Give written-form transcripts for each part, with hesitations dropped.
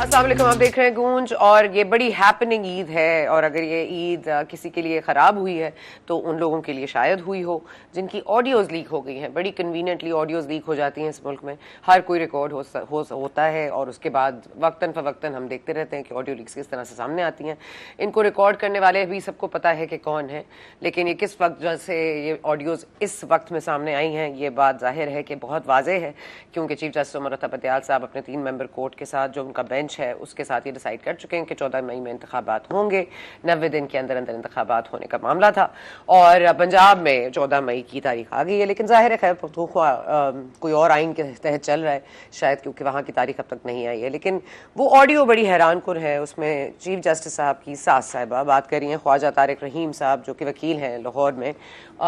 السلام علیکم، آپ دیکھ رہے ہیں گونج، اور یہ بڑی ہیپننگ عید ہے، اور اگر یہ عید کسی کے لیے خراب ہوئی ہے تو ان لوگوں کے لیے شاید ہوئی ہو جن کی آڈیوز لیک ہو گئی ہیں. بڑی کنوینئنٹلی آڈیوز لیک ہو جاتی ہیں اس ملک میں، ہر کوئی ریکارڈ ہوتا ہے اور اس کے بعد وقتاً فوقتاً ہم دیکھتے رہتے ہیں کہ آڈیو لیکس کس طرح سے سامنے آتی ہیں. ان کو ریکارڈ کرنے والے بھی سب کو پتہ ہے کہ کون ہیں، لیکن یہ کس وقت جیسے یہ آڈیوز اس وقت میں سامنے آئی ہیں یہ بات ظاہر ہے کہ بہت واضح ہے، کیونکہ چیف جسٹس عمر عطا پٹیال صاحب اپنے 3 ممبر کورٹ کے ساتھ جو ان کا بینچ ہے اس کے ساتھ یہ ڈیسائیڈ کر چکے ہیں کہ 14 مئی میں انتخابات ہوں گے. 90 دن کے اندر انتخابات ہونے کا معاملہ تھا، اور پنجاب میں 14 مئی کی تاریخ آ گئی ہے. لیکن ظاہر ہے خیر پختونخوا کوئی اور آئین کے تحت چل رہا ہے شاید، کیونکہ وہاں کی تاریخ اب تک نہیں آئی ہے. لیکن وہ آڈیو بڑی حیران کن ہے. اس میں چیف جسٹس صاحب کی ساس صاحبہ بات کر رہی ہیں، خواجہ طارق رحیم صاحب جو کہ وکیل ہیں لاہور میں،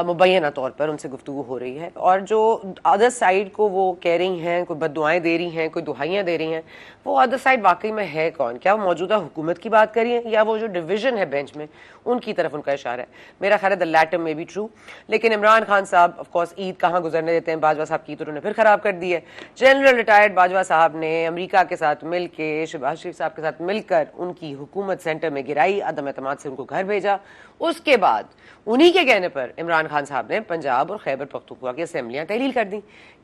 مبینہ طور پر ان سے گفتگو ہو رہی ہے، اور جو ادر سائڈ کو وہ کہہ رہی ہیں، کوئی بد دعائیں دے رہی ہیں، کوئی دہائیاں دے رہی ہیں، وہ ادر سائڈ واقعی میں ہے کون؟ کیا وہ موجودہ حکومت کی بات کر رہی ہیں یا وہ جو ڈویژن ہے بینچ میں ان کی طرف ان کا اشارہ ہے؟ میرا خیال ہے the latter may be true. لیکن عمران خان صاحب آف کورس عید کہاں گزرنے دیتے ہیں، باجوہ صاحب کی تو انہوں نے پھر خراب کر دی ہے. جنرل ریٹائرڈ باجوہ صاحب نے امریکہ کے ساتھ مل کے، شہباز شریف صاحب کے ساتھ مل کر ان کی حکومت سینٹر میں گرائی، عدم اعتماد سے ان کو گھر بھیجا. اس کے بعد انہی کے کہنے پر عمران خان صاحب نے پنجاب اور خیبر پختونخوا کی اسمبلیاں تحلیل کر دیں.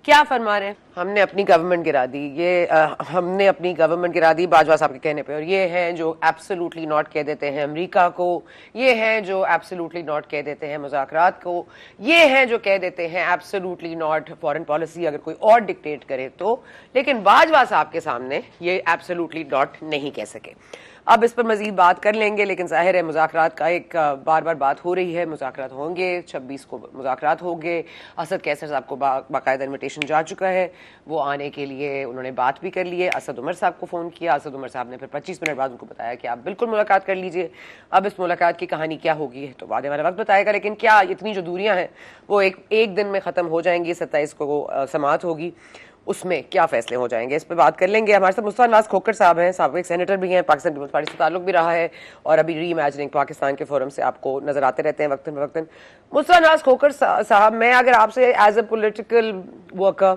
کیا فرما رہے ہیں؟ ہم نے اپنی گورنمنٹ گرا دی، ہم نے اپنی گورنمنٹ گرا دی باجوہ صاحب کے کہنے پہ، اور یہ ہیں جو ایبسولوٹلی ناٹ کہہ دیتے ہیں امریکہ کو، یہ ہیں جو ایبسولوٹلی ناٹ کہہ دیتے ہیں مذاکرات کو، یہ ہیں جو کہہ دیتے ہیں ایبسولوٹلی ناٹ فارن پالیسی اگر کوئی اور ڈکٹیٹ کرے تو. لیکن باجوہ صاحب کے سامنے یہ ایبسولوٹلی ناٹ نہیں کہہ سکے. اب اس پر مزید بات کر لیں گے، لیکن ظاہر ہے مذاکرات کا ایک بار بار بات ہو رہی ہے، مذاکرات ہوں گے، 26 کو مذاکرات ہوں گے. اسد کیسر صاحب کو باقاعدہ انویٹیشن جا چکا ہے، وہ آنے کے لیے انہوں نے بات بھی کر لی ہے. اسد عمر صاحب کو فون کیا، اسد عمر صاحب نے پھر 25 منٹ بعد ان کو بتایا کہ آپ بالکل ملاقات کر لیجئے. اب اس ملاقات کی کہانی کیا ہوگی تو آنے والا وقت بتائے گا، لیکن کیا اتنی جو دوریاں ہیں وہ ایک دن میں ختم ہو جائیں گی؟ 27 کو سماعت ہوگی، اس میں کیا فیصلے ہو جائیں گے، اس پہ بات کر لیں گے. ہمارے ساتھ مصطفیٰ نواز کھوکھر صاحب ہیں، سابق سینیٹر بھی ہیں، پاکستان پیپلز پارٹی سے تعلق بھی رہا ہے، اور ابھی ری امیجننگ پاکستان کے فورم سے آپ کو نظر آتے رہتے ہیں وقتاً فوقتاً. مصطفیٰ نواز کھوکھر صاحب، میں اگر آپ سے as a political worker,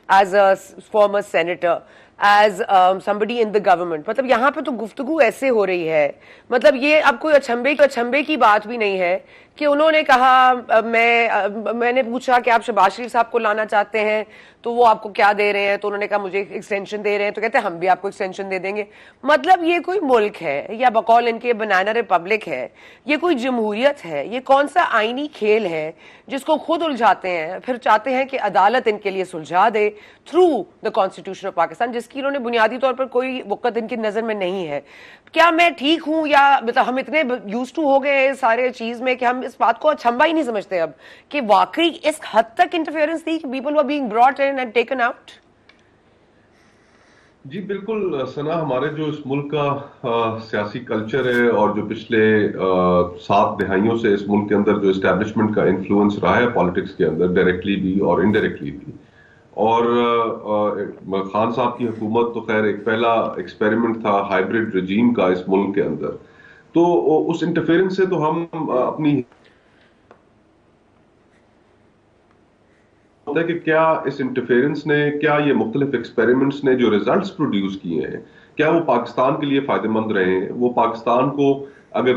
as a farmer senator, as somebody in the government، مطلب یہاں پہ تو گفتگو ایسے ہو رہی ہے، مطلب یہ اب کوئی اچھمبے کی بات بھی نہیں ہے کہ انہوں نے کہا میں نے پوچھا کہ آپ شہباز شریف صاحب کو لانا چاہتے ہیں تو وہ آپ کو کیا دے رہے ہیں، تو انہوں نے کہا مجھے ایکسٹینشن دے رہے ہیں، تو کہتے ہیں ہم بھی آپ کو ایکسٹینشن دے دیں گے. مطلب یہ کوئی ملک ہے یا بقول ان کے بنانا ریپبلک ہے؟ یہ کوئی جمہوریت ہے؟ یہ کون سا آئینی کھیل ہے جس کو خود الجھاتے ہیں، پھر چاہتے ہیں کہ عدالت ان کے لیے سلجھا دے through the constitution of Pakistan, جس کی انہوں نے بنیادی طور پر کوئی وقت ان کی نظر میں نہیں ہے. کیا میں ٹھیک ہوں، یا مطلب ہم اتنے یوز ٹو ہو گئے سارے چیز میں کہ ہم اس بات کو اچھمبا ہی نہیں سمجھتے اب کہ واقعی اس حد تک انٹرفیئرنس تھی کہ people were being brought in and taken out؟ جی بالکل ثنا، ہمارے جو اس ملک کا سیاسی کلچر ہے اور جو پچھلے 7 دہائیوں سے اس ملک کے اندر جو اسٹیبلشمنٹ کا انفلوئنس رہا ہے پالیٹکس کے اندر، ڈائریکٹلی بھی اور انڈائریکٹلی بھی، اور خان صاحب کی حکومت تو خیر ایک پہلا ایکسپیریمنٹ تھا ہائیبرڈ رجیم کا اس ملک کے اندر. تو اس انٹرفیئرنس سے تو ہم اپنی ہوتا ہے کہ کیا اس انٹرفیئرنس نے، کیا یہ مختلف ایکسپیریمنٹس نے جو ریزلٹس پروڈیوس کیے ہیں، کیا وہ پاکستان کے لیے فائدہ مند رہے ہیں؟ وہ پاکستان کو، اگر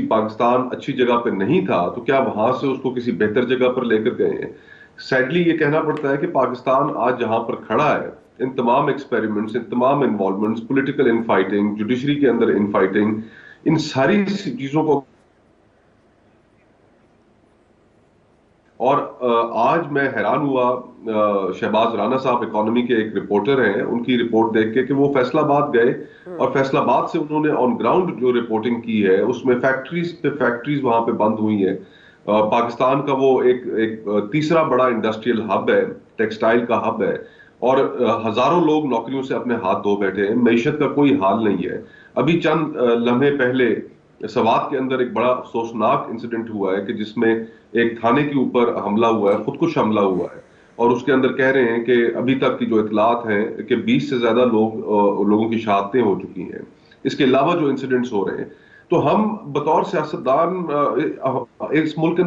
پاکستان اچھی جگہ پہ نہیں تھا تو کیا وہاں سے اس کو کسی بہتر جگہ پر لے کر گئے ہیں؟ سیڈلی یہ کہنا پڑتا ہے کہ پاکستان آج جہاں پر کھڑا ہے، ان تمام ایکسپیریمنٹس، ان تمام involvements, political in fighting, judiciary کے اندر ان فائٹنگ، ان ساری چیزوں کو، اور آج میں حیران ہوا شہباز رانا صاحب اکانومی کے ایک رپورٹر ہیں، ان کی رپورٹ دیکھ کے کہ وہ فیصل آباد گئے اور فیصل آباد سے انہوں نے آن گراؤنڈ جو رپورٹنگ کی ہے اس میں فیکٹریز وہاں پہ بند ہوئی ہیں. پاکستان کا وہ ایک تیسرا بڑا انڈسٹریل ہب ہے، ٹیکسٹائل کا ہب ہے، اور ہزاروں لوگ نوکریوں سے اپنے ہاتھ دھو بیٹھے ہیں، معیشت کا کوئی حال نہیں ہے. ابھی چند لمحے پہلے سوات کے اندر ایک بڑا افسوسناک انسیڈنٹ ہوا ہے کہ جس میں ایک تھانے کے اوپر حملہ ہوا ہے، خودکش حملہ ہوا ہے، اور اس کے اندر کہہ رہے ہیں کہ ابھی تک کی جو اطلاعات ہیں کہ 20 سے زیادہ لوگوں کی شہادتیں ہو چکی ہیں. اس کے علاوہ جو انسیڈنٹس ہو رہے ہیں، تو ہم بطور سیاستدان اس ملک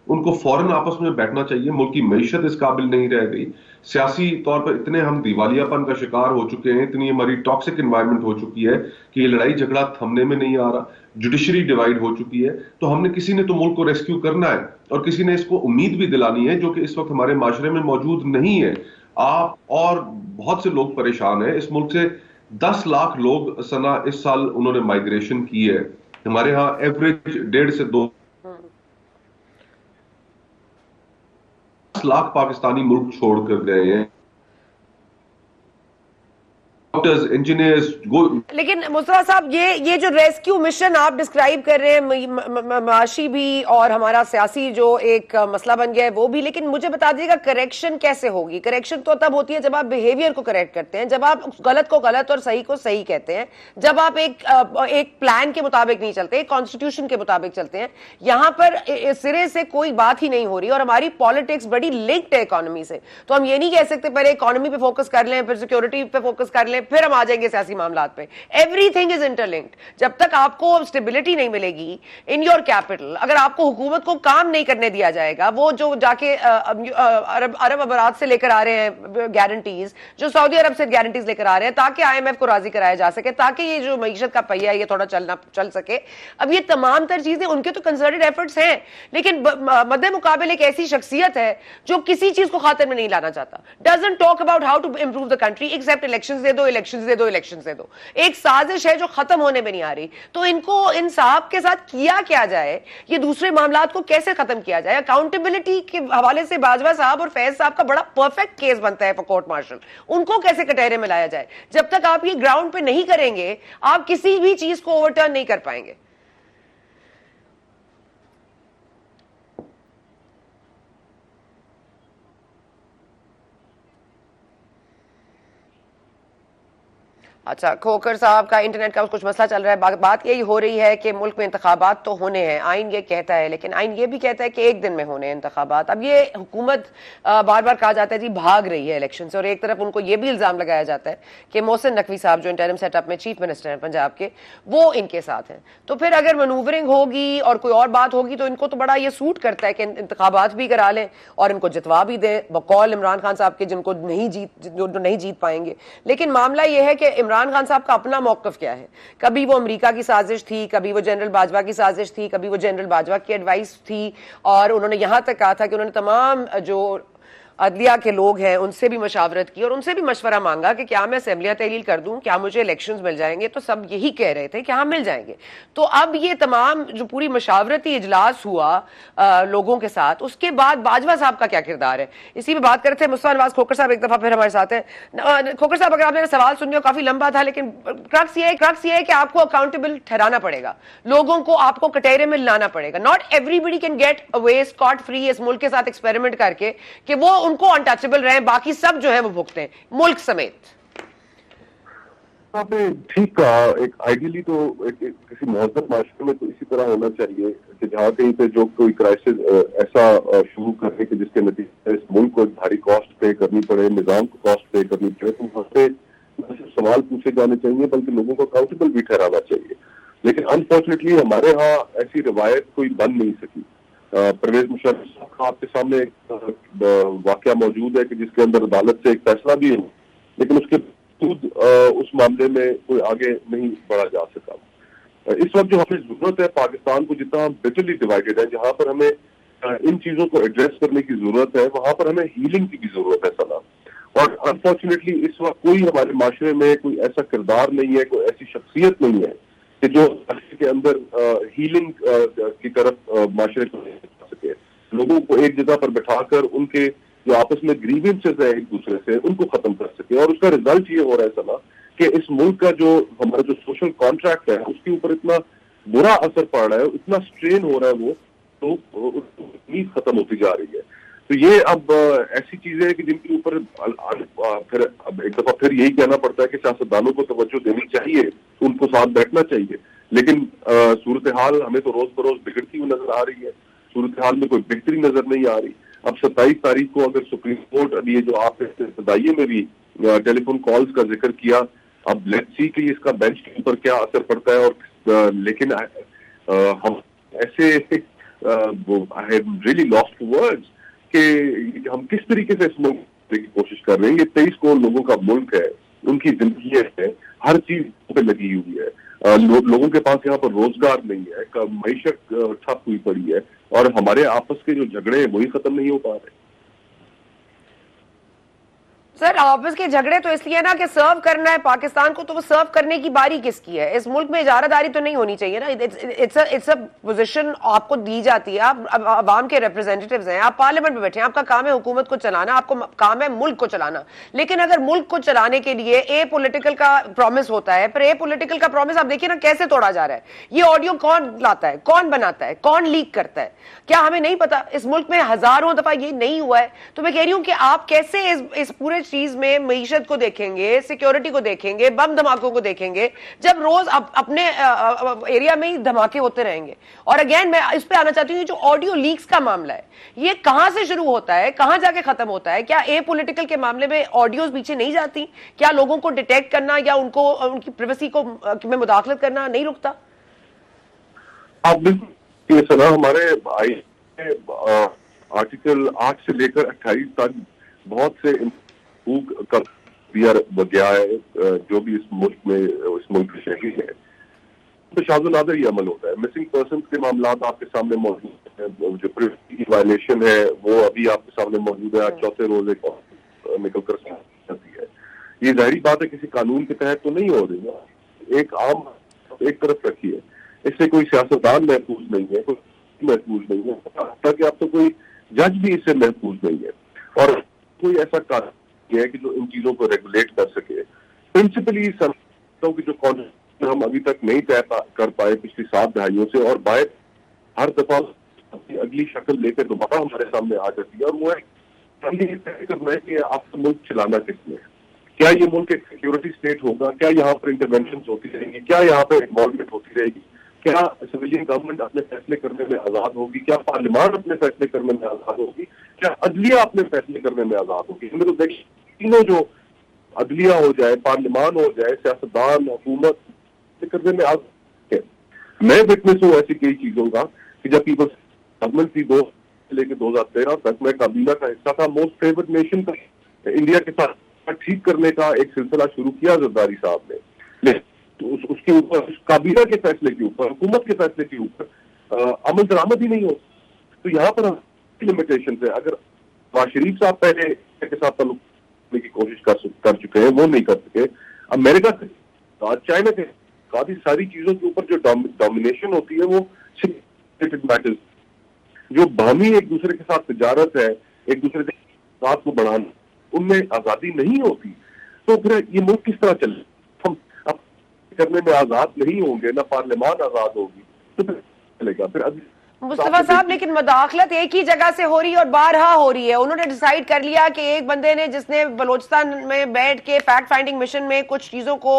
ان کو فوراً آپس میں بیٹھنا چاہیے. ملک کی معیشت اس قابل نہیں رہ گئی. سیاسی طور پر اتنے ہم دیوالیہ پن کا شکار ہو چکے ہیں, اتنی ہماری ٹاکسک انوائرمنٹ ہو چکی ہے کہ یہ لڑائی جھگڑا تھمنے میں نہیں آ رہا. جوڈیشری ڈیوائیڈ ہو چکی ہے. تو ہم نے کسی نے تو ملک کو ریسکیو کرنا ہے, اور کسی نے اس کو امید بھی دلانی ہے, جو کہ اس وقت ہمارے معاشرے میں موجود نہیں ہے. آپ اور بہت سے لوگ پریشان ہیں. اس ملک سے 10 لاکھ لوگ سنا اس سال انہوں نے مائگریشن کی ہے. ہمارے ہاں ایوریج 1.5 سے 2 لاکھ پاکستانی ملک چھوڑ کر گئے ہیں. ڈاکٹرز, انجینئرز, لیکن مصطفیٰ صاحب یہ جو ریسکیو مشن آپ ڈسکرائب کر رہے ہیں, معاشی بھی اور ہمارا سیاسی جو ایک مسئلہ بن گیا ہے وہ بھی, لیکن مجھے بتا دیجیے گا کریکشن کیسے ہوگی؟ کریکشن تو تب ہوتی ہے جب آپ بیہیویئر کو کریکٹ کرتے ہیں, جب آپ غلط کو غلط اور صحیح کو صحیح کہتے ہیں, جب آپ ایک پلان کے مطابق نہیں چلتے, ایک کانسٹیٹیوشن کے مطابق چلتے ہیں. یہاں پر سرے سے کوئی بات ہی نہیں ہو رہی, اور ہماری پالیٹکس بڑی لنکڈ ہے اکانومی سے. تو ہم یہ نہیں کہہ سکتے پہلے اکانومی پہ فوکس کر لیں, پھر سیکورٹی پہ فوکس کر لیں, پھر ہم آ جائیں گے سیاسی معاملات پہ. Every thing is interlinked. جب تک آپ کو اسٹیبلٹی نہیں ملے گی ان یور کیپٹل, اگر آپ کو حکومت کو کام نہیں کرنے دیا جائے گا, وہ جو جا کے عرب امارات سے لے کر آ رہے ہیں گارنٹیز, جو سعودی عرب سے گارنٹیز لے کر آ رہے ہیں تاکہ آئی ایم ایف کو راضی کرایا جا سکے, تاکہ یہ جو معیشت کا پہیہ ہے یہ تھوڑا چل سکے. اب یہ تمام تر چیزیں ان کے تو کنسرٹڈ ایفرٹس ہیں, لیکن مد مقابل ایک ایسی شخصیت ہے جو کسی چیز کو خاطر میں نہیں لانا چاہتا. Doesn't talk about how to improve the country except elections دے دو, الیکشنز دے دو, الیکشنز دے دو. ایک سازش ہے جو ختم ہونے میں نہیں آ رہی. تو ان کو انصاف کے ساتھ کیا جائے, یہ دوسرے معاملات کو کیسے ختم کیا جائے. اکاؤنٹیبلٹی کے حوالے سے باجوہ صاحب اور فیض صاحب کا بڑا پرفیکٹ کیس بنتا ہے فور کورٹ مارشل. ان کو کیسے کٹہرے میں لایا جائے. جب تک آپ یہ گراؤنڈ پہ نہیں کریں گے, آپ کسی بھی چیز کو اوور ٹرن نہیں کر پائیں گے. اچھا, کھوکر صاحب کا انٹرنیٹ کا کچھ مسئلہ چل رہا ہے. بات یہی ہو رہی ہے کہ ملک میں انتخابات تو ہونے ہیں, آئین یہ کہتا ہے, لیکن آئین یہ بھی کہتا ہے کہ ایک دن میں ہونے ہیں انتخابات. اب یہ حکومت بار بار کہا جاتا ہے جی بھاگ رہی ہے الیکشن سے, اور ایک طرف ان کو یہ بھی الزام لگایا جاتا ہے کہ محسن نقوی صاحب جو انٹرم سیٹ اپ میں چیف منسٹر ہیں پنجاب کے, وہ ان کے ساتھ ہیں. تو پھر اگر مینوورنگ ہوگی اور کوئی اور بات ہوگی تو ان کو تو بڑا یہ سوٹ کرتا ہے کہ انتخابات بھی کرا لیں اور ان کو جتوا بھی دیں بقول عمران خان صاحب کے, جن کو نہیں جیت پائیں گے. لیکن معاملہ یہ ہے کہ عمران خان صاحب کا اپنا موقف کیا ہے. کبھی وہ امریکہ کی سازش تھی, کبھی وہ جنرل باجوہ کی سازش تھی, کبھی وہ جنرل باجوہ کی ایڈوائس تھی, اور انہوں نے یہاں تک کہا تھا کہ انہوں نے تمام جو عدلیہ کے لوگ ہیں ان سے بھی مشاورت کی اور ان سے بھی مشورہ مانگا کہ کیا میں اسمبلیاں تحلیل کر دوں, کیا مجھے الیکشنز مل جائیں گے. تو سب یہی کہہ رہے تھے کہ ہاں مل جائیں گے. تو اب یہ تمام جو پوری مشاورتی اجلاس ہوا لوگوں کے ساتھ, اس کے بعد باجوہ صاحب کا کیا کردار ہے, اسی پہ بات کرتے ہیں. مصطفیٰ نواز کھوکر صاحب ایک دفعہ پھر ہمارے ساتھ ہیں. کھوکر صاحب, اگر آپ نے سوال سن لیا, کافی لمبا تھا, لیکن کرکس یہ ہے کہ آپ کو اکاؤنٹیبل ٹھہرانا پڑے گا, لوگوں کو آپ کو کٹہرے میں لانا پڑے گا. Not everybody can get away scot free اس ملک کے ساتھ ایکسپیریمنٹ کر کے کہ وہ ان کو انٹچبل رہیں, باقی سب جو ہے وہ بھگتے ہیں ملک سمیت. آپ نے ٹھیک کہا. ایک آئیڈیلی تو کسی مہذب معاشرے میں تو اسی طرح ہونا چاہیے کہ جہاں کہیں پہ جو کوئی کرائسس ایسا شروع کرے کہ جس کے نتیجے اس ملک کو بھاری کاسٹ پے کرنی پڑے, نظام کو کاسٹ پے کرنی پڑے, تو وہاں سے نہ صرف سوال پوچھے جانے چاہیے بلکہ لوگوں کو اکاؤنٹیبل بھی ٹھہرانا چاہیے. لیکن انفارچونیٹلی ہمارے ہاں ایسی روایت کوئی بن نہیں سکی. پرویز مشرف صاحب کا آپ کے سامنے ایک واقعہ موجود ہے کہ جس کے اندر عدالت سے ایک فیصلہ بھی ہے, لیکن اس کے اس معاملے میں کوئی آگے نہیں بڑھا جا سکا. اس وقت جو ہمیں ضرورت ہے پاکستان کو, جتنا ہم بیٹرلی ڈیوائیڈڈ ہے, جہاں پر ہمیں ان چیزوں کو ایڈریس کرنے کی ضرورت ہے, وہاں پر ہمیں ہیلنگ کی بھی ضرورت ہے سنا. اور انفارچونیٹلی اس وقت کوئی ہمارے معاشرے میں کوئی ایسا کردار نہیں ہے, کوئی ایسی شخصیت نہیں ہے کہ جو معاشرے کے اندر ہیلنگ کی طرف معاشرے کو لے جا سکے. لوگوں کو ایک جگہ پر بٹھا کر ان کے جو آپس میں گریوینسز ہیں ایک دوسرے سے, ان کو ختم کر سکے. اور اس کا رزلٹ یہ ہو رہا ہے سنا کہ اس ملک کا جو ہمارا جو سوشل کانٹریکٹ ہے اس کے اوپر اتنا برا اثر پڑ رہا ہے, اتنا اسٹرین ہو رہا ہے, وہ تو امید ختم ہوتی جا رہی ہے. تو یہ اب ایسی چیزیں ہیں کہ جن کے اوپر پھر اب ایک دفعہ پھر یہی کہنا پڑتا ہے کہ سیاستدانوں کو توجہ دینی چاہیے, ان کو ساتھ بیٹھنا چاہیے. لیکن صورتحال ہمیں تو روز بروز بگڑتی ہوئی نظر آ رہی ہے, صورتحال میں کوئی بہتری نظر نہیں آ رہی. اب 27 تاریخ کو اگر سپریم کورٹ, ابھی یہ جو آپ نے ابتدائیے میں بھی ٹیلی فون کالز کا ذکر کیا, اب لیٹس سی کہ اس کا بینچ کے اوپر کیا اثر پڑتا ہے. اور لیکن ہم ایسے I have really lost words کہ ہم کس طریقے سے اس ملک کی کوشش کر رہے ہیں. یہ 23 کروڑ لوگوں کا ملک ہے, ان کی زندگی ہے, ہر چیز پہ لگی ہوئی ہے, لوگوں کے پاس یہاں پر روزگار نہیں ہے, معیشت ٹھپ ہوئی پڑی ہے, اور ہمارے آپس کے جو جھگڑے ہیں وہی ختم نہیں ہو پا رہے. سر آپس کے جھگڑے تو اس لیے نا کہ سرو کرنا ہے پاکستان کو, تو وہ سرو کرنے کی باری کس کی ہے؟ اس ملک میں اجارہ داری تو نہیں ہونی چاہیے نا. اٹس اے پوزیشن آپ کو دی جاتی ہے, آپ عوام کے ریپرزینٹیٹیوز ہیں, آپ پارلیمنٹ میں بیٹھے ہیں, آپ کا کام ہے حکومت کو چلانا, آپ کو کام ہے ملک کو چلانا. لیکن اگر ملک کو چلانے کے لیے اے پولیٹیکل کا پرومس ہوتا ہے, پھر اے پولیٹیکل کا پرومس آپ دیکھیے نا کیسے توڑا جا رہا ہے. یہ آڈیو کون لاتا ہے, کون بناتا ہے, کون لیک کرتا ہے, کیا ہمیں نہیں پتا؟ اس ملک میں ہزاروں دفعہ یہ نہیں ہوا ہے. تو میں کہہ رہی ہوں کہ آپ کیسے اس پورے چیز میں معیشت کو دیکھیں گے, سیکیورٹی کو دیکھیں گے, بم دھماکوں کو دیکھیں گے, جب روز اپنے ایریا میں ہی دھماکے ہوتے رہیں گے. اور اگین میں اس پہ آنا چاہتی ہوں, جو آڈیو لیکس کا معاملہ ہے یہ کہاں سے شروع ہوتا ہے, کہاں جا کے ختم ہوتا ہے؟ کیا اے پولیٹیکل کے معاملے میں آڈیوز پیچھے نہیں جاتی؟ کیا لوگوں کو ڈیٹیکٹ کرنا یا ان کی پریویسی کو میں مداخلت کرنا نہیں رکتا؟ آپ بالکل یہ سنا, ہمارے آرٹیکل 8 سے لے کر 28 تک بہت سے کر دیا گیا ہے جو بھی اس ملک کے شہری ہیں. تو شاذ و نادر یہ عمل ہوتا ہے. مسنگ پرسنز کے معاملات آپ کے سامنے موجود ہیں, جو پریویسی کی وائلیشن ہے وہ ابھی آپ کے سامنے موجود ہے, آج چوتھے روز نکل کر جاتی ہے. یہ ظاہری بات ہے کسی قانون کے تحت تو نہیں ہو رہی ہے, ایک عام ایک طرف رکھیے, اس سے کوئی سیاستدان محفوظ نہیں ہے, کوئی محفوظ نہیں ہے, تاکہ آپ تو کوئی جج بھی اس سے محفوظ نہیں ہے, اور کوئی ایسا قانون ہے کہ جو ان چیزوں کو ریگولیٹ کر سکے. پرنسپلی سمجھتا ہوں کہ جو کانسٹیٹیوشن ہم ابھی تک نہیں طے کر پائے پچھلی 7 دہائیوں سے, اور باعث ہر دفعہ اپنی اگلی شکل لے کر دوبارہ ہمارے سامنے آ جاتی ہے, اور وہ یہ طے کرنا ہے کہ آپ کا ملک چلانا کس میں. کیا یہ ملک ایک سیکیورٹی اسٹیٹ ہوگا؟ کیا یہاں پر انٹرونشنز ہوتی رہیں گی؟ کیا یہاں پہ انوالومنٹ ہوتی رہے گی؟ کیا سویلین گورنمنٹ اپنے فیصلے کرنے میں آزاد ہوگی؟ کیا پارلیمان اپنے فیصلے کرنے میں آزاد ہوگی؟ کیا عدلیہ اپنے فیصلے کرنے میں آزاد ہوگی؟ ہمیں تو دیکھیں تینوں, جو عدلیہ ہو جائے, پارلیمان ہو جائے, سیاستدان, حکومت کرنے میں آزاد ہے. میں وٹنس ہوں ایسی کئی چیزوں کا کہ جب پیپلز گورنمنٹ تھی 2 سے لے کے 2013 تک, میں کابینہ کا حصہ تھا. موسٹ فیورٹ نیشن کا انڈیا کے ساتھ ٹھیک کرنے کا ایک سلسلہ شروع کیا زرداری صاحب نے. تو اس کے اوپر, اس کابینہ کے فیصلے کے اوپر, حکومت کے فیصلے کے اوپر عمل درآمد ہی نہیں ہو. تو یہاں پر لمیٹیشن ہے. اگر نواز شریف صاحب پہلے کے ساتھ تعلق کرنے کی کوشش کر چکے ہیں, وہ نہیں کر سکے. امریکہ کے ساتھ, چائنا کے ساتھ, ساری چیزوں کے اوپر جو ڈومینیشن ہوتی ہے وہ میٹرز, جو باہمی ایک دوسرے کے ساتھ تجارت ہے, ایک دوسرے کے ساتھ کو بڑھانا, ان میں آزادی نہیں ہوتی. تو پھر یہ ملک کس طرح چلے؟ ہم اب کرنے میں آزاد نہیں ہوں گے, نہ پارلیمان آزاد ہوگی, تو پھر چلے گا. پھر مصطفیٰ صاحب لیکن مداخلت ایک ہی جگہ سے ہو رہی ہے اور بارہا ہو رہی ہے. انہوں نے ڈیسائیڈ کر لیا کہ ایک بندے نے, جس نے بلوچستان میں بیٹھ کے فیکٹ فائنڈنگ مشن میں کچھ چیزوں کو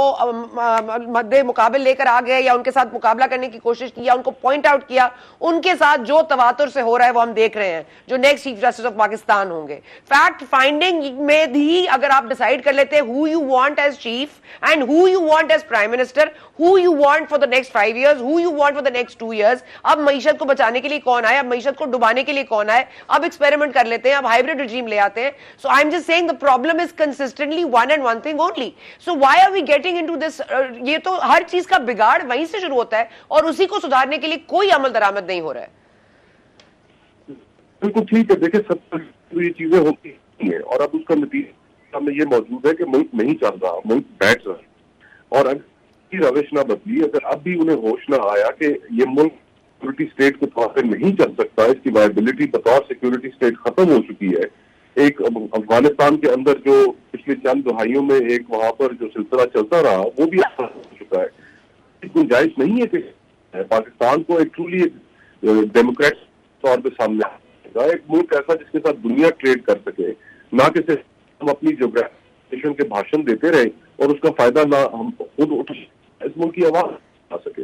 مد مقابل لے کر آ گئے یا ان کے ساتھ مقابلہ کرنے کی کوشش کی یا ان کو پوائنٹ آؤٹ کیا, ان کے ساتھ جو تواتر سے ہو رہا ہے وہ ہم دیکھ رہے ہیں, جو next chief justice of Pakistan ہوں گے. فیکٹ فائنڈنگ میں بھی اگر آپ ڈیسائیڈ کر لیتے who you want as chief and who you want as prime minister, who you want for the next 5 years, who you want for the next 2 years, اب معیشت کو بچانے کے لیے کون آئے, اب معیشت کو ڈبانے کے لیے کون آئے, اب ایکسپیریمنٹ کر لیتے ہیں, اب ہائبرڈ رجیم لے آتے ہیں. So I'm just saying the problem is consistently one and one thing only. So why are we getting into this? یہ تو ہر چیز کا بگاڑ وہیں سے شروع ہوتا ہے اور اسی کو سدھارنے کے لیے کوئی عمل درآمد نہیں ہو رہا ہے. بالکل ٹھیک ہے. دیکھیں سب یہ چیزیں ہوتی ہیں اور اب اس کا نتیجہ ہمیں یہ موجود ہے کہ ملک نہیں چل رہا, ملک بیٹھ رہا ہے. اور اگر کی روش نہ بدلی, اگر اب بھی انہیں ہوش نہ آیا کہ یہ ملک سیکورٹی اسٹیٹ کے طور پہ نہیں چل سکتا, اس کی وائبلٹی بطور سیکورٹی اسٹیٹ ختم ہو چکی ہے. ایک افغانستان کے اندر جو پچھلے چند دہائیوں میں ایک وہاں پر جو سلسلہ چلتا رہا وہ بھی ہو چکا ہے. گنجائش نہیں ہے کہ پاکستان کو ایک ٹرولی ڈیموکریٹ طور پہ سامنے آئے گا, ایک ملک ایسا جس کے ساتھ دنیا ٹریڈ کر سکے, نہ کہ صرف ہم اپنی جغرافیشن کے بھاشن دیتے رہے اور اس کا فائدہ نہ ہم خود اس ملک کی آواز آ سکے.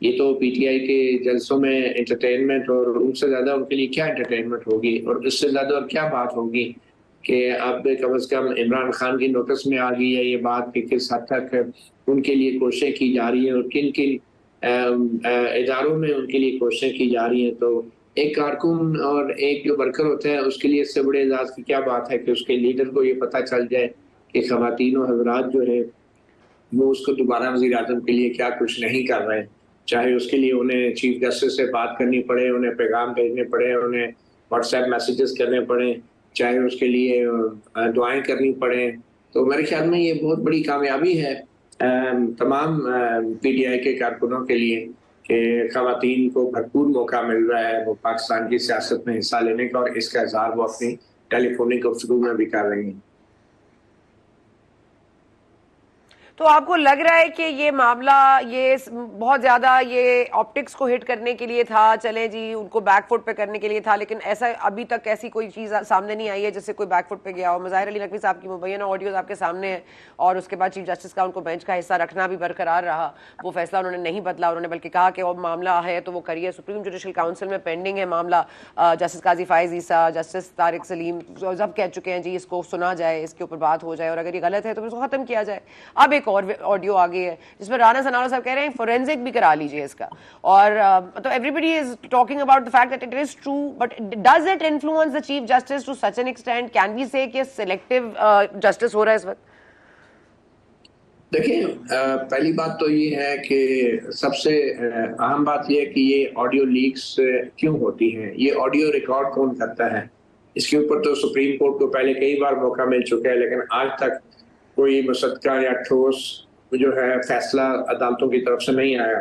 یہ تو پی ٹی آئی کے جلسوں میں انٹرٹینمنٹ، اور ان سے زیادہ ان کے لیے کیا انٹرٹینمنٹ ہوگی، اور اس سے زیادہ اور کیا بات ہوگی کہ اب کم از کم عمران خان کی نوٹس میں آ گئی ہے یہ بات کہ کس حد تک ان کے لیے کوششیں کی جا رہی ہیں اور کن کن اداروں میں ان کے لیے کوششیں کی جا رہی ہیں. تو ایک کارکن اور ایک جو ورکر ہوتا ہے اس کے لیے اس سے بڑے اعزاز کی کیا بات ہے کہ اس کے لیڈر کو یہ پتہ چل جائے کہ خواتین و حضرات جو ہے وہ اس کو دوبارہ وزیر اعظم کے لیے کیا کچھ نہیں کر رہے ہیں، چاہے اس کے لیے انہیں چیف جسٹس سے بات کرنی پڑے، انہیں پیغام بھیجنے پڑے، انہیں واٹس ایپ میسیجز کرنے پڑے، چاہے اس کے لیے دعائیں کرنی پڑیں. تو میرے خیال میں یہ بہت بڑی کامیابی ہے تمام پی ٹی آئی کے کارکنوں کے لیے کہ خواتین کو بھرپور موقع مل رہا ہے وہ پاکستان کی سیاست میں حصہ لینے کا، اور اس کا اظہار وہ اپنی ٹیلی فونک گفتگو میں بھی کر رہی ہیں. تو آپ کو لگ رہا ہے کہ یہ معاملہ یہ بہت زیادہ یہ آپٹکس کو ہٹ کرنے کے لیے تھا، چلیں جی ان کو بیک فٹ پہ کرنے کے لیے تھا، لیکن ایسا ابھی تک ایسی کوئی چیز سامنے نہیں آئی ہے جس سے کوئی بیک فٹ پہ گیا ہو؟ مظاہر علی نقوی صاحب کی مبینہ آڈیوز آپ کے سامنے ہیں، اور اس کے بعد چیف جسٹس کا ان کو بینچ کا حصہ رکھنا بھی برقرار رہا، وہ فیصلہ انہوں نے نہیں بدلا، انہوں نے بلکہ کہا کہ وہ معاملہ ہے تو وہ کریے. سپریم جوڈیشل کاؤنسل میں پینڈنگ ہے معاملہ، جسٹس قاضی فائز عیسیٰ، جسٹس طارق سلیم سب کہہ چکے ہیں جی اس کو سنا جائے، اس کے اوپر بات ہو جائے، اور اگر یہ غلط ہے تو اس کو ختم کیا جائے. اب ایک اور آڈیو آگے ہے جس میں رانا ثناءاللہ صاحب کہہ رہے ہیں فورینزک بھی کرا لیجئے اس کا، اور تو every is talking about the fact that it is true, but does it influence the chief justice to such an extent? Can we say کہ selective justice ہو رہا ہے اس وقت؟ دیکھیں پہلی بات تو یہ ہے کہ سب سے اہم بات یہ ہے کہ یہ آڈیو لیکس کیوں ہوتی ہیں، یہ آڈیو ریکارڈ کون کرتا ہے. اس کے اوپر تو سپریم کورٹ کو پہلے کئی بار موقع مل چکا ہے، لیکن آج تک کوئی مصدقہ یا ٹھوس جو ہے فیصلہ عدالتوں کی طرف سے نہیں آیا،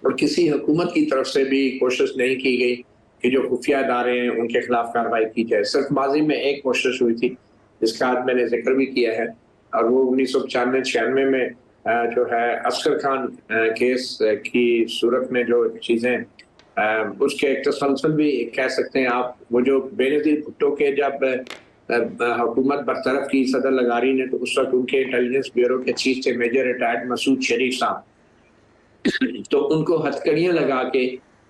اور کسی حکومت کی طرف سے بھی کوشش نہیں کی گئی کہ جو خفیہ ادارے ہیں ان کے خلاف کارروائی کی جائے. صرف ماضی میں ایک کوشش ہوئی تھی جس کا آج میں نے ذکر بھی کیا ہے، اور وہ 1995-96 میں جو ہے عسکر خان کیس کی صورت میں جو چیزیں اس کے ایک تسلسل بھی کہہ سکتے ہیں آپ، وہ جو بے نظیر بھٹو کے جب حکومت برطرف کی صدر لغاری نے تو اس وقت ان کے انٹیلیجنس بیورو کے چیف تھے میجر ریٹائرڈ مسعود شریف صاحب، تو ان کو ہتھکڑیاں لگا کے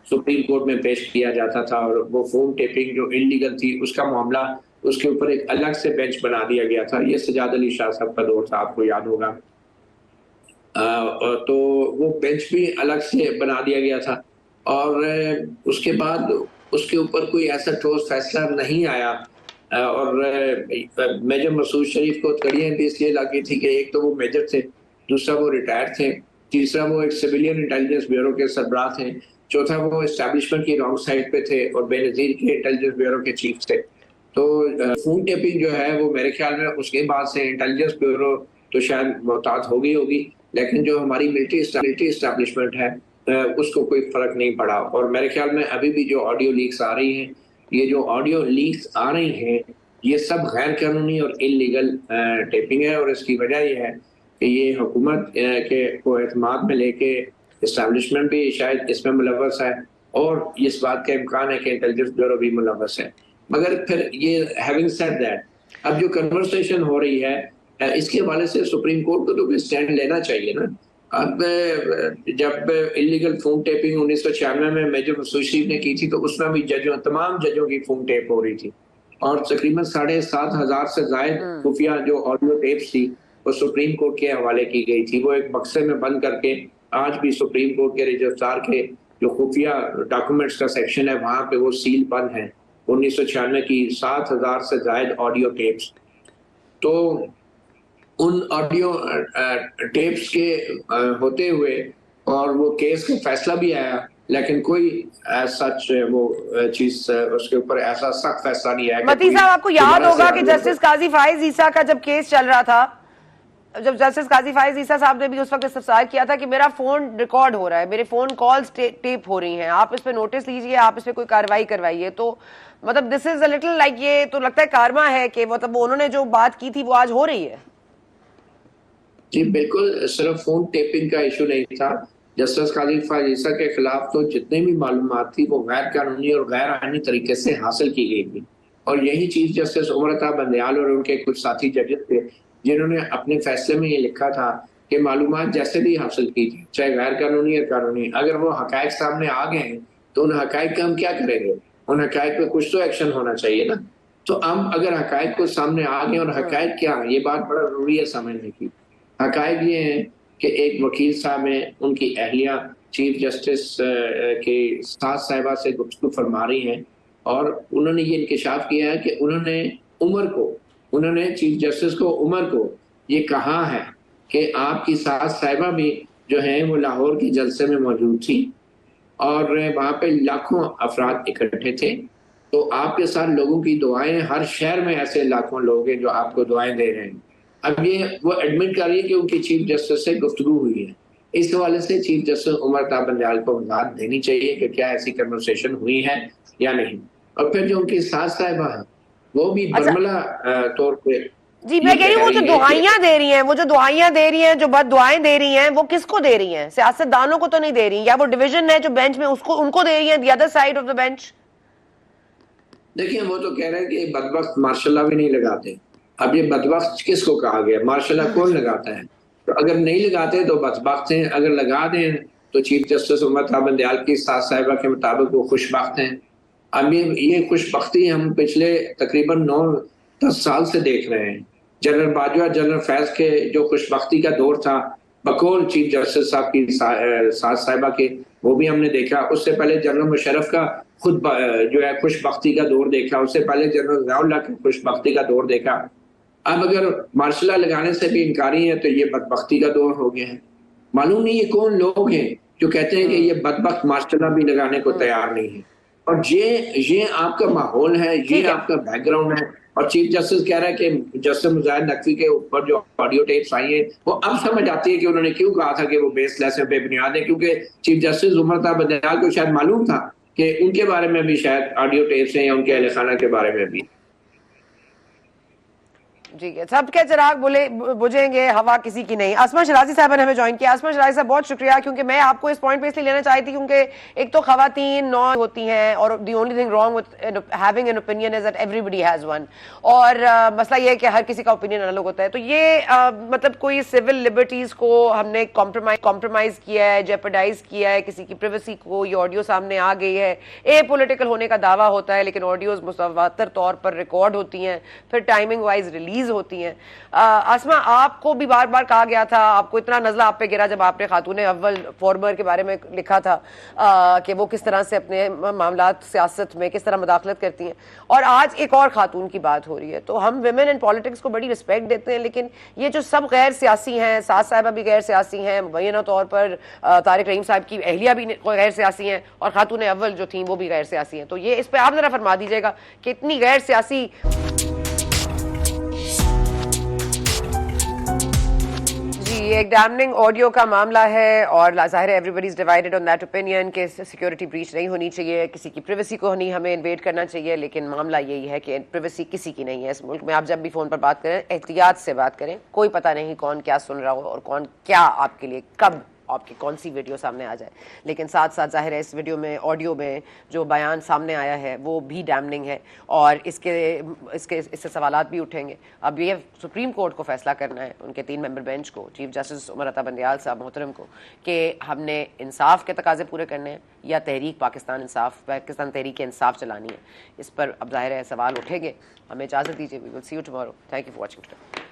سپریم کورٹ میں پیش کیا جاتا تھا، اور وہ فون ٹیپنگ جو انلیگل تھی اس کا معاملہ اس کے اوپر ایک الگ سے بینچ بنا دیا گیا تھا. یہ سجاد علی شاہ صاحب کا دور تھا، آپ کو یاد ہوگا. تو وہ بینچ بھی الگ سے بنا دیا گیا تھا، اور اس کے بعد اس کے اوپر کوئی ایسا ٹھوس فیصلہ نہیں آیا. اور میجر مسعود شریف کو کڑیاں بھی اس لیے لگی تھی کہ ایک تو وہ میجر تھے، دوسرا وہ ریٹائر تھے، تیسرا وہ ایک سویلین انٹیلیجنس بیورو کے سربراہ تھے، چوتھا وہ اسٹیبلشمنٹ کی رانگ سائڈ پہ تھے، اور بے نظیر کے انٹیلیجنس بیورو کے چیف تھے. تو فون ٹیپنگ جو ہے وہ میرے خیال میں اس کے بعد سے انٹیلیجنس بیورو تو شاید محتاط ہوگی، لیکن جو ہماری ملٹری اسٹیبلشمنٹ ہے اس کو کوئی فرق نہیں پڑا. اور میرے خیال میں ابھی بھی جو آڈیو لیکس آ رہی ہیں، یہ جو آڈیو لیکس آ رہی ہیں یہ سب غیر قانونی اور انلیگل ٹیپنگ ہے، اور اس کی وجہ یہ ہے کہ یہ حکومت کے کو اعتماد میں لے کے اسٹیبلشمنٹ بھی شاید اس میں ملوث ہے، اور اس بات کا امکان ہے کہ انٹیلیجنس بیورو بھی ملوث ہے. مگر پھر یہ ہیونگ سیڈ دیٹ، اب جو کنورسیشن ہو رہی ہے اس کے حوالے سے سپریم کورٹ کو تو کوئی سٹینڈ لینا چاہیے نا. اب جب انلیگل فون ٹیپنگ 1996 میں میجر مسعود شریف نے کی تھی تو اس میں بھی تمام ججوں کی فون ٹیپ ہو رہی تھی، اور تقریباً 7,500 سے زائد خفیہ جو آڈیو ٹیپس تھی وہ سپریم کورٹ کے حوالے کی گئی تھی. وہ ایک بکسے میں بند کر کے آج بھی سپریم کورٹ کے رجسٹرار کے جو خفیہ ڈاکومنٹس کا سیکشن ہے وہاں پہ وہ سیل بند ہیں 1996 کی 7,000 سے زائد آڈیو ٹیپس. تو ان آڈیو ٹیپس کے ہوتے ہوئے اور وہ کیس کا فیصلہ بھی آیا، لیکن کوئی سچ وہ چیز اس کے اوپر ایسا سخت فیصلہ نہیں آیا. متی صاحب آپ کو یاد ہوگا کہ جسٹس قاضی فائز عیسیٰ کا جب کیس چل رہا تھا، جب جسٹس قاضی فائز عیسیٰ صاحب نے بھی اس وقت استفسار کیا تھا کہ میرا فون ریکارڈ ہو رہا ہے، میرے فون کالز ٹیپ ہو رہی ہیں، آپ اس پہ نوٹس لیجئے، آپ اس پہ کوئی کارروائی کروائیے. تو مطلب دس از اے لٹل لائک یہ تو لگتا ہے کارما ہے کہ مطلب انہوں نے جو بات کی تھی وہ آج ہو رہی ہے. جی بالکل، صرف فون ٹیپنگ کا ایشو نہیں تھا. جسٹس قاضی فائز عیسیٰ کے خلاف تو جتنے بھی معلومات تھی وہ غیر قانونی اور غیر آئینی طریقے سے حاصل کی گئی تھی، اور یہی چیز جسٹس عمر عطا بندیال اور ان کے کچھ ساتھی ججز تھے جنہوں نے اپنے فیصلے میں یہ لکھا تھا کہ معلومات جیسے بھی حاصل کیجیے، چاہے غیر قانونی یا قانونی، اگر وہ حقائق سامنے آ گئے ہیں تو ان حقائق کا ہم کیا کریں گے؟ ان حقائق پہ کچھ تو ایکشن ہونا چاہیے نا. تو ہم اگر حقائق کو سامنے آ گئے، اور حقائق کیا ہیں، یہ بات بڑا ضروری ہے سمجھنے کی. حقائق یہ ہیں کہ ایک وکیل صاحب ہیں، ان کی اہلیہ چیف جسٹس کے ساتھ صاحبہ سے گفتگو فرما رہی ہیں، اور انہوں نے یہ انکشاف کیا ہے کہ انہوں نے چیف جسٹس کو عمر کو یہ کہا ہے کہ آپ کی ساس صاحبہ بھی جو ہیں وہ لاہور کے جلسے میں موجود تھی، اور وہاں پہ لاکھوں افراد اکٹھے تھے. تو آپ کے ساتھ لوگوں کی دعائیں، ہر شہر میں ایسے لاکھوں لوگ ہیں جو آپ کو دعائیں دے رہے ہیں. اب یہ وہ ایڈمٹ کر رہی ہے کہ ان کی چیف جسٹس سے گفتگو ہوئی ہے. اس حوالے سے چیف جسٹس عمر تا بندیال کو وضاحت دینی چاہیے کہ کیا ایسی کنورسیشن ہوئی ہے یا نہیں. اور پھر جو ان کی ساس صاحبہ ہیں وہ بھی برملا طور پہ جی میں کہہ رہی ہوں وہ جو دعائیاں دے رہی ہیں، وہ جو دعائیاں دے رہی ہیں، جو بد دعائیں دے رہی ہیں، وہ کس کو دے رہی ہیں؟ سیاست دانوں کو تو نہیں دے رہی، یا وہ ڈویژن ہے جو بینچ میں ان کو دے رہی ہیں، the other side of the bench? دیکھیں وہ تو کہہ رہے ہیں کہ بدبخت ماشاء اللہ بھی نہیں لگاتے. اب یہ بدبخت کس کو کہا گیا؟ ماشاء اللہ کون لگاتا ہے؟ تو اگر نہیں لگاتے تو بدبخت ہیں، اگر لگا دیں تو چیف جسٹس عمر تا بندیال کی ساس صاحبہ کے مطابق وہ خوش بخت ہیں. اب یہ خوش بختی ہم پچھلے تقریباً 9-10 سال سے دیکھ رہے ہیں. جنرل باجوہ، جنرل فیض کے جو خوش بختی کا دور تھا بقول چیف جسٹس صاحب کی ساس صاحبہ کے، وہ بھی ہم نے دیکھا. اس سے پہلے جنرل مشرف کا خود جو ہے خوش بختی کا دور دیکھا. اس سے پہلے جنرل ضیاء اللہ کا خوش بختی کا دور دیکھا. اب اگر مارشل لا لگانے سے بھی انکاری ہے تو یہ بدبختی کا دور ہو گیا ہے. معلوم نہیں یہ کون لوگ ہیں جو کہتے ہیں کہ یہ بدبخت مارشل لا بھی لگانے کو تیار نہیں ہے. اور یہ آپ کا ماحول ہے، یہ آپ کا بیک گراؤنڈ ہے. اور چیف جسٹس کہہ رہا ہے کہ جسٹس مظاہر نقوی کے اوپر جو آڈیو ٹیپس آئی ہیں وہ اب سمجھ آتی ہے کہ انہوں نے کیوں کہا تھا کہ وہ بیس لیس بے بنیاد ہے، کیونکہ چیف جسٹس عمر تا بندیال کو شاید معلوم تھا کہ ان کے بارے میں بھی شاید آڈیو ٹیپس ہیں، یا ان کے اہل خانہ کے بارے میں بھی. جی سب کے چراغ بجھیں گے، ہوا کسی کی نہیں. اسما شرازی صاحبہ نے ہمیں جوائن کیا. اسما شرازی صاحب بہت شکریہ، کیونکہ میں آپ کو اس پوائنٹ پہ اس لیے لینا چاہتی تھی کیونکہ ایک تو خواتین نو ہوتی ہیں، اور the only thing wrong with having an opinion is that everybody has one. اور مسئلہ یہ ہے کہ ہر کسی کا اوپینین الگ ہوتا ہے. تو یہ مطلب کوئی سول لبرٹیز کو ہم نے کمپرومائز کیا ہے، جیپرڈائز کیا ہے، کسی کی پریویسی کو. یہ آڈیو سامنے آ گئی ہے، اے پولیٹیکل ہونے کا دعویٰ ہوتا ہے، لیکن آڈیوز متواتر طور پر ریکارڈ ہوتی ہیں، پھر ٹائمنگ وائز ریلیز ہوتی ہیں. آسما آپ کو بھی بار بار کہا گیا تھا، آپ کو اتنا نزلہ آپ پہ گرا جب آپ نے خاتون اول فارمر کے بارے میں لکھا تھا کہ وہ کس طرح سے اپنے معاملات سیاست میں کس طرح مداخلت کرتی ہیں. اور آج ایک اور خاتون کی بات ہو رہی ہے. تو ہم ویمن ان پالیٹکس کو بڑی رسپیکٹ دیتے ہیں، لیکن یہ جو سب غیر سیاسی ہیں، ساس صاحبہ بھی غیر سیاسی ہیں، مبینہ طور پر طارق رحیم صاحب کی اہلیہ بھی غیر سیاسی ہیں، اور خاتون اول جو تھیں وہ بھی غیر سیاسی ہیں. تو یہ اس پہ آپ ذرا فرما دیجیے گا کہ اتنی غیر سیاسی. ایک ڈیمننگ آڈیو کا معاملہ ہے، اور ظاہر ہے everybody is divided on that opinion کہ سیکورٹی بریچ نہیں ہونی چاہیے، کسی کی پریویسی کو نہیں ہمیں انویڈ کرنا چاہیے. لیکن معاملہ یہی ہے کہ پریویسی کسی کی نہیں ہے اس ملک میں. آپ جب بھی فون پر بات کریں احتیاط سے بات کریں، کوئی پتہ نہیں کون کیا سن رہا ہو اور کون کیا آپ کے لیے کب آپ کی کون سی ویڈیو سامنے آ جائے. لیکن ساتھ ساتھ ظاہر ہے اس ویڈیو میں آڈیو میں جو بیان سامنے آیا ہے وہ بھی ڈیمننگ ہے، اور اس سے سوالات بھی اٹھیں گے. اب یہ سپریم کورٹ کو فیصلہ کرنا ہے، ان کے 3 ممبر بینچ کو، چیف جسٹس عمر عطا بندیال صاحب محترم کو، کہ ہم نے انصاف کے تقاضے پورے کرنے ہیں یا پاکستان تحریک انصاف چلانی ہے. اس پر اب ظاہر ہے سوال اٹھیں گے. ہمیں اجازت دیجیے. We will see you tomorrow. Thank you for watching.